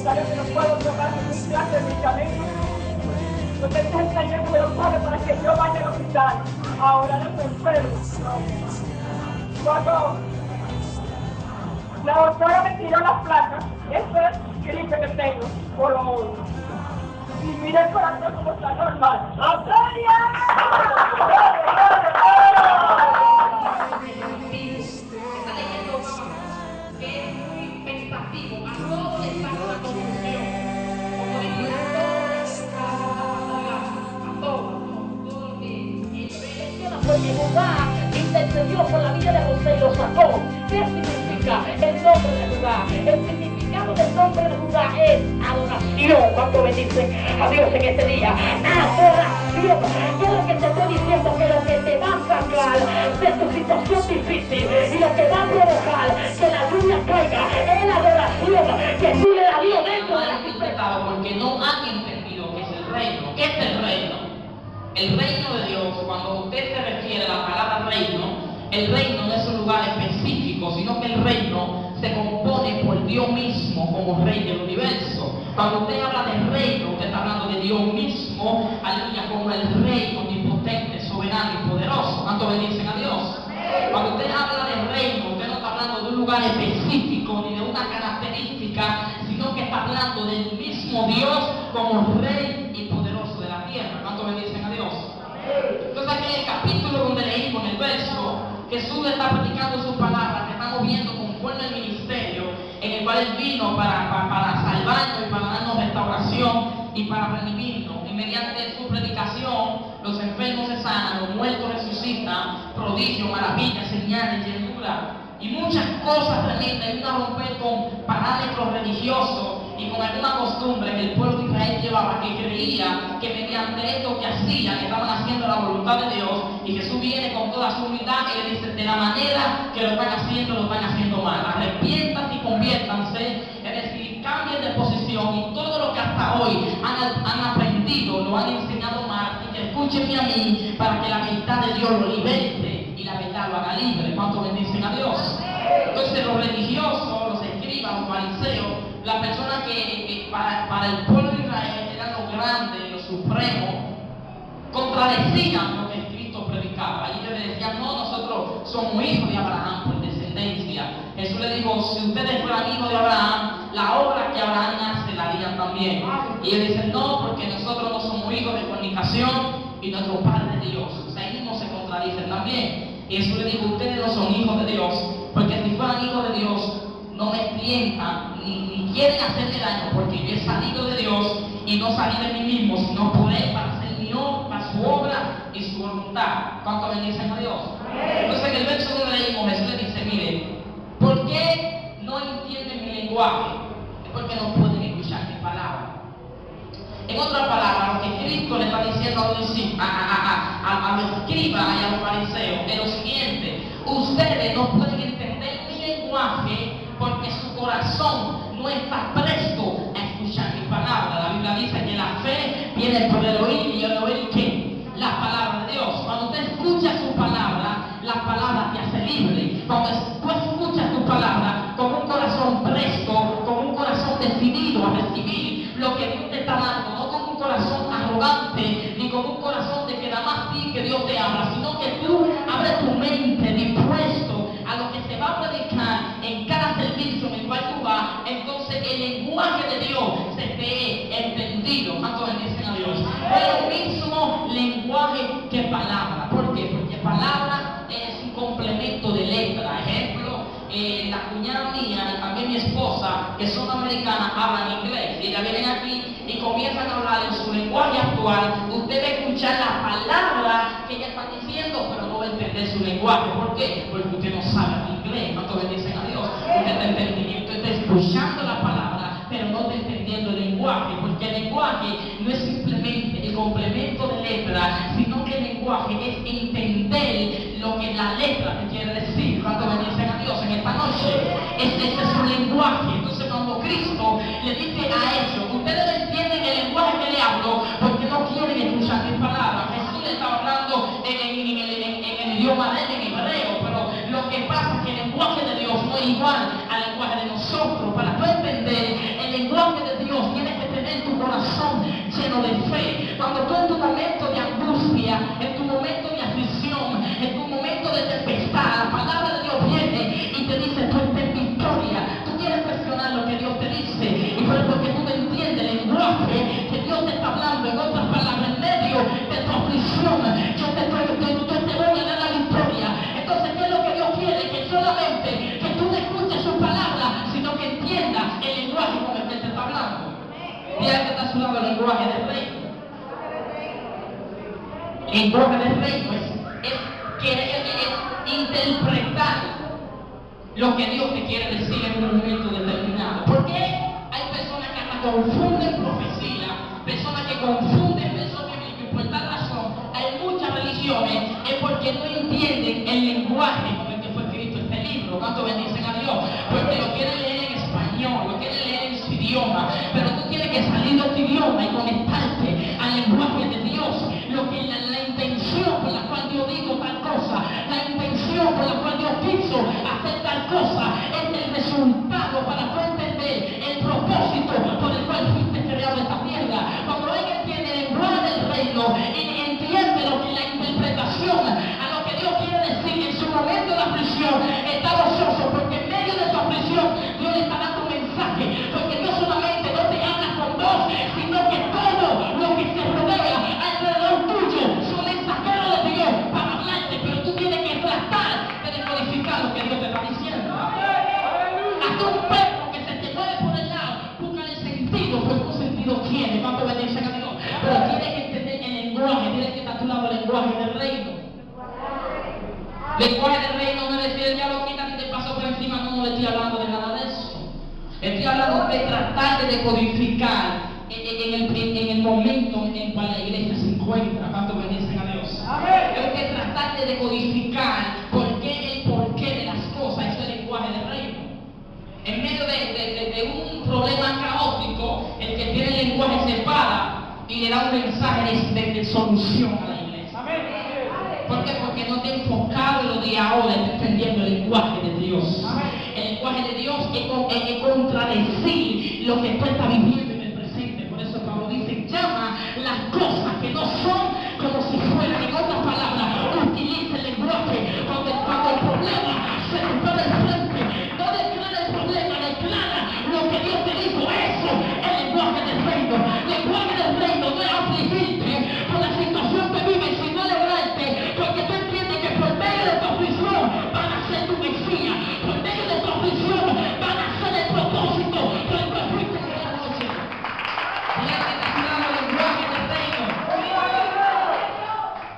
Sabes que no puedo tomar ningún clase de medicamento. Porque este es el taller que me lo pone para que yo vaya al hospital. Ahora no estoy enfermo. Cuando la doctora me tiró las placas, eso es gripe que tengo, por lo menos. Y mira el corazón como está normal. ¡Australia! Porque Judá intercedió por la vida de José y lo sacó. ¿Qué significa el nombre de Judá? El significado del nombre de Judá es adoración. ¿Cuánto bendicen a Dios en este día? Adoración. Yo lo que te estoy diciendo que lo que te va a sacar de tu situación difícil y lo que va a provocar que la lluvia caiga es la adoración que tú le das a Dios dentro de la interpretado porque no han entendido qué es el reino. ¿Qué es el reino? El reino de Dios, cuando usted se refiere a la palabra reino, el reino no es un lugar específico, sino que el reino se compone por Dios mismo como rey del universo. Cuando usted habla del reino, usted está hablando de Dios mismo, aleluya, como el rey omnipotente, soberano y poderoso. ¿Cuánto bendicen a Dios? Cuando usted habla del reino, usted no está hablando de un lugar específico ni de una característica, sino que está hablando del mismo Dios como rey y poderoso de la tierra. ¿Cuánto bendicen a Dios? Entonces aquí en el capítulo donde leímos en el verso, Jesús está predicando su palabra, que estamos viendo conforme el ministerio en el cual Él vino para salvarnos y para darnos restauración y para redimirnos. Y mediante su predicación, los enfermos se sanan, los muertos resucitan, prodigios, maravillas, señales, llenura y muchas cosas tremendas. Y una romper con parámetros religiosos y con alguna costumbre que el pueblo de Israel llevaba, que creía que mediante esto que hacían estaban haciendo la voluntad de Dios. Y Jesús viene con toda su humildad y le dice: de la manera que lo están haciendo mal. Arrepiéntanse y conviértanse, es decir, cambien de posición, y todo lo que hasta hoy han aprendido lo han enseñado mal. Y que escúchenme a mí para que la verdad de Dios lo liberte y la verdad lo haga libre. ¿Cuánto bendicen a Dios? Entonces los religiosos, los escribas, los fariseos, las personas que para el pueblo de Israel eran los grandes, los supremos, contradecían lo que Cristo predicaba. Y ellos le decían: no, nosotros somos hijos de Abraham por descendencia. Jesús le dijo: si ustedes fueran hijos de Abraham, la obra que Abraham hace la harían también. Y ellos dicen: no, porque nosotros no somos hijos de fornicación y nuestro Padre es Dios. O sea, ellos mismos se contradicen también. Y Jesús le dijo: ustedes no son hijos de Dios, porque si fueran hijos de Dios, no me tientan ni quieren hacerme daño, porque yo he salido de Dios y no salí de mí mismo, sino por Él, para hacer mi obra, su obra y su voluntad. ¿Cuánto bendicen a Dios? Entonces en el verso que leímos, Jesús le dice: mire, ¿por qué no entienden mi lenguaje? Es porque no pueden escuchar mi palabra. En otras palabras, lo que Cristo le está diciendo a los escribas y a los fariseos es lo siguiente: ustedes no pueden entender mi lenguaje porque su corazón no está presto a escuchar mi palabra. La Biblia dice que la fe viene por el oír, y el oír ¿qué? La palabra de Dios. Cuando usted escucha su palabra, la palabra te hace libre. Cuando tú escuchas tu palabra con un corazón presto, con un corazón decidido a recibir lo que Dios te está dando, no con un corazón arrogante, ni con un corazón de que nada más sí que Dios te habla, sino que tú abres tu mente dispuesto a lo que se va a predicar en cada servicio en el cual tú vas. Entonces el lenguaje de Dios se te es entendido. ¿Cuánto bendicen a Dios? Es el mismo lenguaje que palabra. ¿Por qué? Porque palabra es un complemento de letra. Ejemplo, la cuñada mía y también mi esposa, que son americanas, hablan inglés. Y ellas vienen aquí y comienzan a hablar en su lenguaje actual. Usted va a escuchar la palabra que ellas están diciendo, pero no va a entender su lenguaje. ¿Por qué? Porque usted no sabe inglés. ¿Cuánto bendicen a Dios? Usted está escuchando la palabra, pero no está entendiendo el lenguaje. Porque el lenguaje no es simplemente el complemento de letra, sino que el lenguaje es entender lo que la letra te quiere decir. ¿Cuánto bendicen a Dios en esta noche? Este es su lenguaje. Entonces cuando Cristo le dice a ellos: ustedes no entienden el lenguaje que le hablo porque no quieren escuchar mis palabras. Jesús le estaba hablando en el idioma de él, en hebreo, pero lo que pasa es que el lenguaje de Dios no es igual al lenguaje de nosotros. Para tú entender el lenguaje de lleno de fe, cuando tú en tu momento de angustia, en tu momento de aflicción, en tu momento de tempestad, la palabra de Dios viene y te dice, tú estás en victoria. Tú quieres cuestionar lo que Dios te dice, y fue porque tú no entiendes el lenguaje que Dios te está hablando. En otras palabras, en medio de tu aflicción, yo te voy a dar la victoria. Entonces, ¿qué es lo que Dios quiere? Que solamente que tú no escuches su palabra, sino que entiendas el lenguaje con el que te está hablando. Mira que está a su lado el lenguaje del reino. El lenguaje del reino es interpretar lo que Dios te quiere decir en un momento determinado. Porque hay personas que hasta confunden profecía, personas que confunden versos bíblicos, y por tal razón hay muchas religiones, es porque no entienden el lenguaje con el que fue escrito este libro. ¿Cuánto bendicen a Dios? Porque lo quieren leer en español, lo quieren leer en su idioma, pero tú tienes que salir de tu idioma y conectarte al lenguaje de Dios. Lo que la intención por la cual Dios dijo tal cosa, la intención por la cual Dios quiso hacer tal cosa, es el resultado para tú entender el propósito por el cual fuiste creado esta tierra. Cuando alguien entiende el lenguaje del reino y entiende lo que la interpretación a lo que Dios quiere decir en su momento de aflicción, está gozoso, porque en medio de tu aflicción Dios le está dando un mensaje, porque Dios solamente no te habla con voz, sino que todo lo que te rodea alrededor tuyo son mensajeros de Dios para hablarte, pero tú tienes que tratar de decodificar lo que Dios te está diciendo. Hasta un perro que se te mueve por el lado, busca el sentido, porque un sentido tiene. ¿Cuánto bendicen a Dios? Pero tienes que entender el lenguaje, tienes que estar a tu lado el lenguaje del reino. Lenguaje del reino no es decir, ya lo quitas y te paso por encima, no le estoy hablando de nada de eso. Estoy hablando de tratar de decodificar en el momento en el cual la iglesia se encuentra. ¿Cuánto bendicen a Dios? Hay que tratar de decodificar el porqué de las cosas. Eso es el lenguaje del reino. En medio de un problema caótico, el que tiene el lenguaje se para y le da un mensaje de solución a la iglesia. ¿Por qué? Porque no te he enfocado en lo de ahora, estás entendiendo el lenguaje de Dios. El lenguaje de Dios es contradecir lo que tú estás viviendo en el presente. Por eso Pablo dice, llama las cosas que no son como si fueran. En otras palabras, utiliza el lenguaje cuando el problema se te pone al frente. No declara el problema, declara lo que Dios te dijo. Eso es el lenguaje del reino. El lenguaje del reino no es afligirte por la situación que vives, sino alegrarte, porque tú entiendes que por medio de tu aflicción van a ser tu Mesías, por medio de tu aflicción van a ser el propósito por el cual fuiste creado. Mira que está hablando el lenguaje del reino.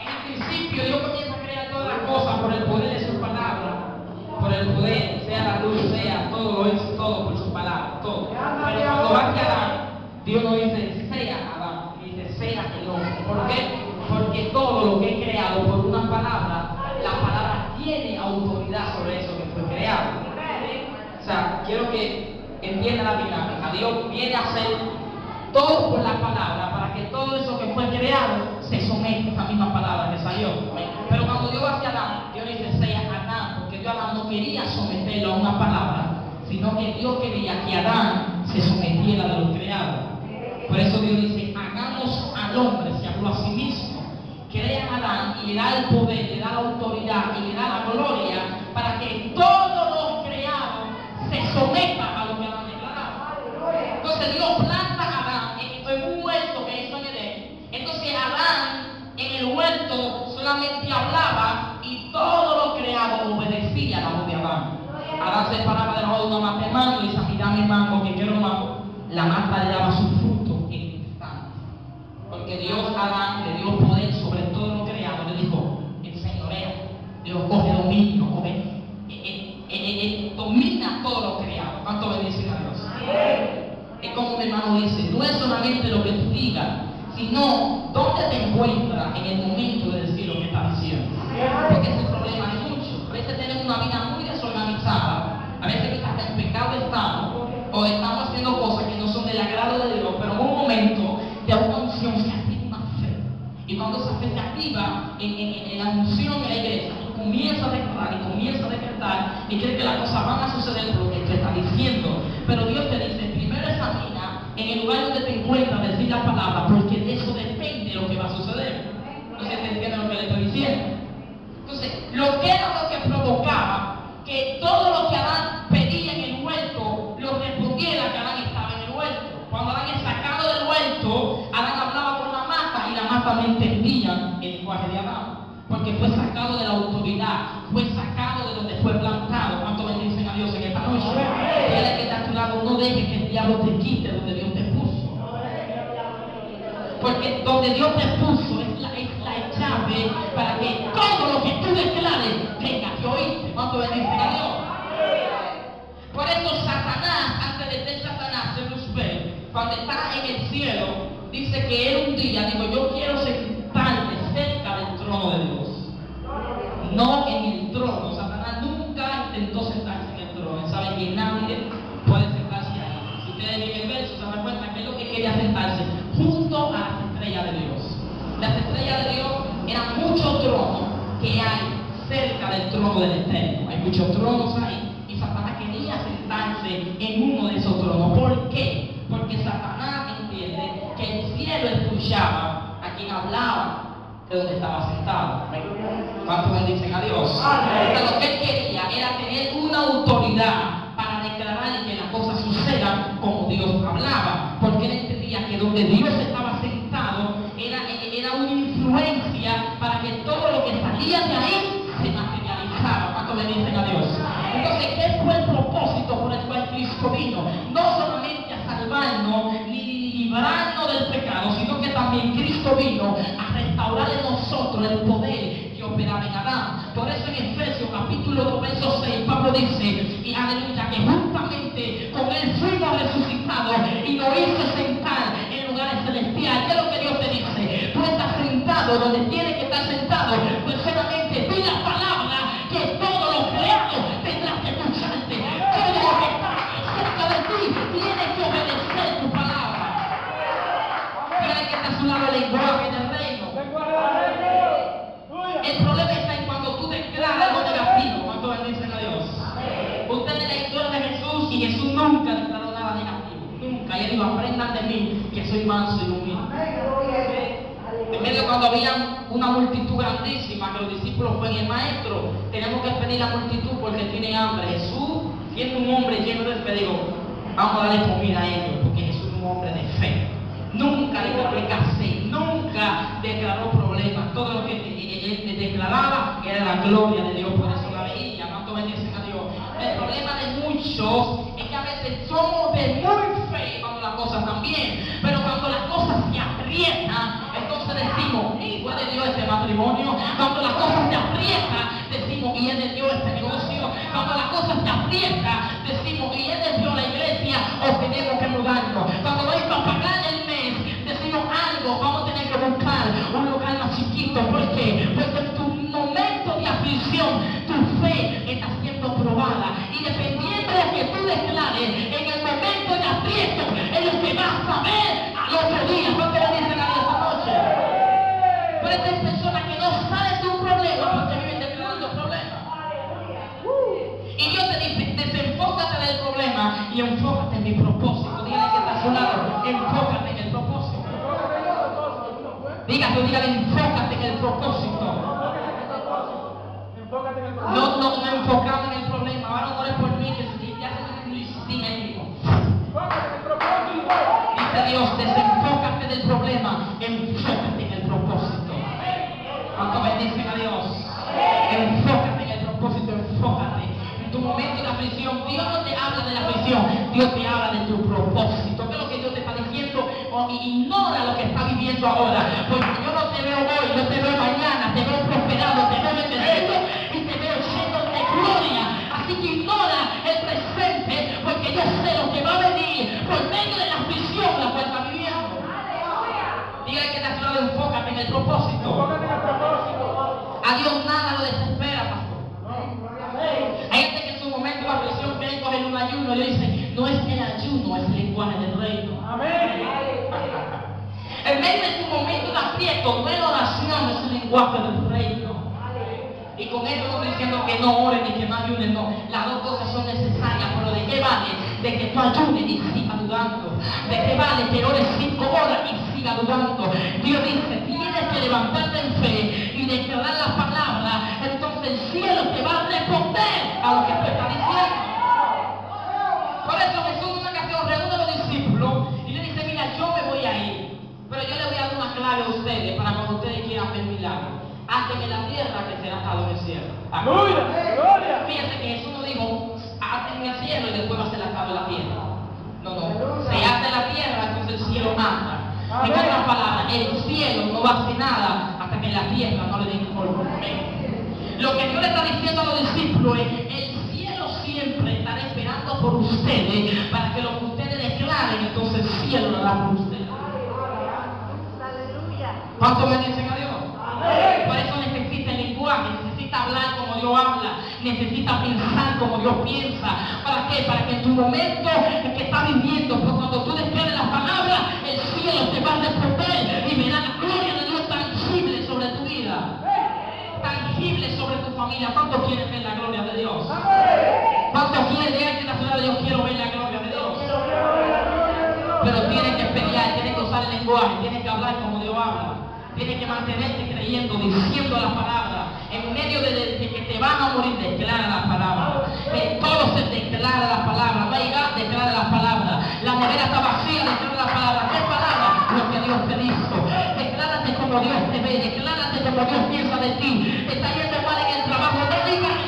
En el principio Dios comienza a crear todas las cosas por el poder de su palabra, por el poder, sea la luz, sea todo lo hizo, todo por su palabra, todo. Pero cuando va hacia Adán, Dios no dice sea Adán, dice sea el hombre. ¿Por qué? Porque todo lo que es creado por una palabra, la palabra tiene autoridad sobre eso que fue creado. O sea, quiero que entiendan la dinámica. Dios viene a hacer todo por la palabra para que todo eso que fue creado se someta a esa misma palabra que salió. Pero cuando Dios va hacia Adán, Dios dice sea Adán, porque Dios Adán no quería someterlo a una palabra, sino que Dios quería que Adán se sometiera a lo creado. Por eso Dios dice, hagamos al hombre, se habló a sí mismo, crea a Adán y le da el poder, le da la autoridad y le da la gloria para que todo lo creado se someta a lo que Adán declaraba. Entonces Dios planta a Adán en un huerto que hizo en Edén. Entonces Adán en el huerto solamente hablaba y todo lo creado obedecía a la voz de Adán. Adán se paraba debajo de una mata de mango y dice, mira mi mango, que quiero mango. La mata le daba su fruto en el instante. Porque Dios a Adán le dio poder sobre todo lo creado. Le dijo, enseñorea, Dios coge dominio, domina todo lo creado. ¿Cuánto bendicen a Dios? Es como mi hermano dice, no es solamente lo que tú digas, sino dónde te encuentras en el momento de decir lo que estás diciendo. Porque es el problema de muchos. A veces tenemos una vida muy desorganizada, a veces hasta en pecado estamos, o estamos haciendo cosas que no son del agrado de Dios, pero en un momento de una unción se activa una fe. Y cuando esa fe se activa en la unción de la iglesia, tú comienzas a declarar y comienzas a decretar y crees que las cosas van a suceder por lo que te está diciendo. Pero Dios te dice, primero examina en el lugar donde te encuentras, decir la palabra, porque de eso depende lo que va a suceder. No sé si te entienden lo que le estoy diciendo. Entonces, lo que era lo que provocaba que todo lo que Adán pedía en el huerto lo respondiera que Adán estaba en el huerto. Cuando Adán es sacado del huerto, Adán hablaba con la mata y la mata no entendía el lenguaje de Adán, porque fue sacado de la autoridad, fue sacado de donde fue plantado. ¿Cuánto bendicen a Dios en esta noche? Dile que está a tu lado, no dejes que el diablo te quite donde Dios te puso, porque donde Dios te puso es la llave para que todo lo que tú declares tenga que oírte. ¿Cuánto bendicen a Dios? Por eso Satanás, antes de ser Satanás, se Lucifer, cuando está en el cielo, dice que él un día dijo: yo quiero sentarme cerca del trono de Dios, no en el trono. Satanás nunca intentó sentarse en el trono. Él sabe que nadie puede sentarse ahí. Si ustedes leen el verso, se dan cuenta que es lo que quería sentarse junto a las estrellas de Dios. Las estrellas de Dios eran muchos tronos que hay cerca del trono del Eterno. Hay muchos tronos ahí. Y Satanás quería sentarse en uno de esos tronos. ¿Por qué? Porque Satanás entiende que el cielo escuchaba a quien hablaba de donde estaba sentado. ¿Cuántos bendicen a Dios? Pero lo que él quería era tener una autoridad para declarar que las cosas sucedan como Dios hablaba. Porque él entendía que donde Dios estaba sentado era una influencia para que todo lo que salía de ahí se materializaba. ¿Cuántos bendicen a Dios? Entonces, ¿qué fue el propósito por el cual Cristo vino? No solamente a salvarnos ni librarnos del pecado, sino que también Cristo vino a restaurar en nosotros el poder que operaba en Adán. Por eso en Efesios capítulo 2 verso 6 Pablo dice, y aleluya, que juntamente con él fuimos resucitados y nos hizo sentar en lugares celestiales. ¿Qué es lo que Dios te dice? Tú estás sentado donde tienes que estar sentado, pues solamente di la palabra que todo lo creado tendrá que escucharte. Todo lo que está cerca de ti tiene que obedecer tu palabra. Tiene que estar a su lado el lenguaje del reino. El problema está en cuando tú declaras algo negativo. ¿Cuánto bendicen a Dios? Usted es la historia de Jesús y Jesús nunca declaró nada negativo. Nunca. Y él dijo: aprendan de mí que soy manso y humilde. En medio cuando había una multitud grandísima, que los discípulos fueron el maestro, tenemos que pedir a la multitud porque tiene hambre. Jesús, siendo un hombre lleno de fe, dijo: vamos a darle comida a ellos, porque Jesús es un hombre de fe. Nunca declaró escasez, nunca declaró problemas. Todo lo que él declaraba era la gloria de Dios. Por eso la veía. ¿Cuánto bendicen a Dios? El problema de muchos es que a veces somos de muy fe cuando las cosas están bien, pero cuando las cosas se aprietan, entonces decimos: ¿y fue de Dios este matrimonio? Cuando las cosas se aprietan, decimos: ¿y es de Dios este negocio? Cuando las cosas se aprietan, decimos: ¿y es de Dios la iglesia? O tenemos que mudarnos. Cuando vais a pagar el mes, decimos algo: vamos a tener que buscar un local más chiquito. ¿Por qué? Porque en tu momento de aflicción, tu fe está siendo probada. Y dependiendo de lo que tú declares, en el momento de aprieto, es lo que vas a ver al otro día. ¿No te lo dicen a esta noche? Pero hay personas que no salen de un problema porque viven declarando problemas. Y Dios te dice: desenfócate del problema y enfócate en mi propósito. Dígale que está a su lado: enfócate en el propósito. Dígale: enfócate en el propósito. No enfocamos en el problema. Ahora no ores por mí, que ya se me sin ahí mismo. Dice Dios: desenfócate del problema, enfócate en el propósito. ¿Cuánto bendicen a Dios? Enfócate en el propósito, enfócate. En tu momento de aflicción, Dios no te habla de la aflicción, Dios te habla de tu propósito. ¿Qué es lo que Dios te está diciendo? Ignora lo que está viviendo ahora, porque yo no te veo hoy, yo te veo mañana, te veo prosperado, te veo bendecido y te veo lleno de gloria. Así que ignora el presente, porque yo sé lo que va a venir por medio de la aflicción la cual está viviendo. Dígale que te ha hablado: enfócate en el propósito. A Dios nada lo desespera, pastor. Hay gente que en su momento de aflicción quiere coger un ayuno y le dice: no es el ayuno, es el lenguaje del reino. En medio de tu momento de aprieto, no es la oración, es el lenguaje del reino. Y con esto no estoy diciendo que no oren ni que no ayunen, no. Las dos cosas son necesarias, pero ¿de qué vale? De que tú ayunes y sigas dudando. ¿De qué vale que ores 5 horas y siga dudando? Dios dice, tienes que levantarte en fe y declarar la palabra, entonces el cielo te va a responder a lo que tú estás diciendo. Por eso Jesús en una ocasión reúne a los discípulos y le dice, mira, yo me voy a ir, pero yo le voy a dar una clave a ustedes para cuando ustedes quieran ver milagros. Hazte en la tierra que será atado en el cielo. ¡Gloria! Fíjate que Jesús no dijo, hazte en el cielo y después va a ser atado en la tierra. No, se hace en la tierra, entonces el cielo manda. En otras palabras, el cielo no va a hacer nada hasta que la tierra no le dé orden. Lo que Dios le está diciendo a los discípulos es, el cielo siempre estará esperando por ustedes para que lo que ustedes declaren, entonces el cielo lo hará por ustedes. ¿Cuántos bendicen a Dios? Por eso necesita el lenguaje, necesita hablar como Dios habla, necesita pensar como Dios piensa. ¿Para qué? Para que en tu momento que estás viviendo, pues cuando tú declares la palabra, el cielo te va a responder y verá la gloria de Dios tangible sobre tu vida, tangible sobre tu familia. ¿Cuántos quieren ver la gloria de Dios? ¿Cuántos quieren llegar a la ciudad de Dios? Quiero ver la gloria de Dios. Pero tienes que pelear, tienes que usar el lenguaje, tienes que hablar como Dios habla. Tienes que mantenerte creyendo, diciendo la palabra. En medio de que te van a morir, declara la palabra. En todo se declara la palabra. Va a llegar, declara la palabra. La nevera está vacía, declara la palabra. ¿Qué palabra? Lo que Dios te dijo. Declárate como Dios te ve. Declárate como Dios piensa de ti. Está yendo mal en el trabajo. No digas,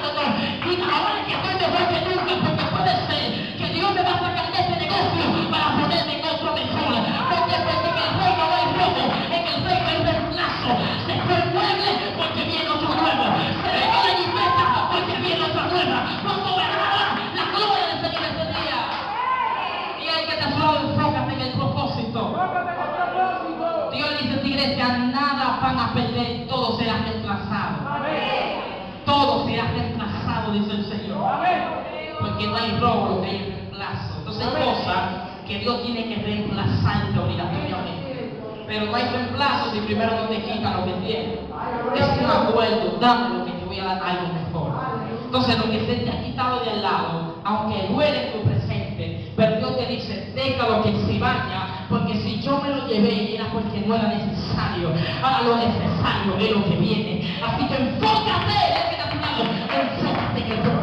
diga, ahora que estoy mejor que nunca, porque puede ser que Dios me va a sacar de este negocio para ponerme en otro mejor. Porque en el reino no hay robo, en el reino hay reemplazo. Se fue el mueble porque viene otro nuevo. Se regó la jipeta porque viene otra nueva. Cuando verá la gloria del Señor ese día. Y hay que te aplaudir, enfócate en el propósito. Dios dice a esta iglesia, nada van a perder, todo será reemplazado. Todo será reemplazado, dice el Señor. Porque no hay robo, lo que hay reemplazo. Entonces hay cosas que Dios tiene que reemplazarte obligatoriamente. Pero no hay reemplazo si primero no te quitan lo que tienes. Es un acuerdo, dame lo que te voy a dar algo mejor. Entonces lo que se te ha quitado de al lado, aunque duele en tu presente, pero Dios te dice, déjalo que se vaya, porque si yo me lo llevé era porque no era necesario. Ahora lo necesario es lo que viene. Así que enfócate, enfócate en el